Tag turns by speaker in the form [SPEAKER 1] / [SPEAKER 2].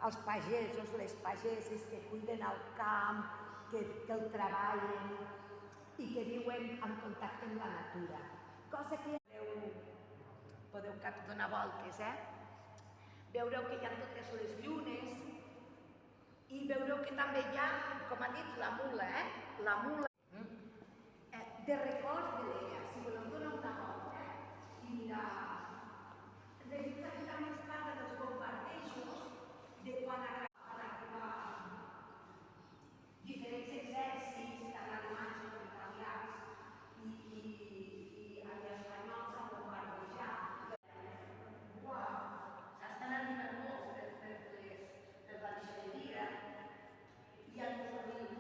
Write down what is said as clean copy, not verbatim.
[SPEAKER 1] els pagesos, les pageses que cuiden el camp, que el treballen i que viuen en contacte amb la natura. Cosa que podeu donar voltes, veureu que hi ha totes les llunes i veureu que també hi ha, com ha dit, la mula, la mula de records de l'ella. Si voleu donar una volta i mirar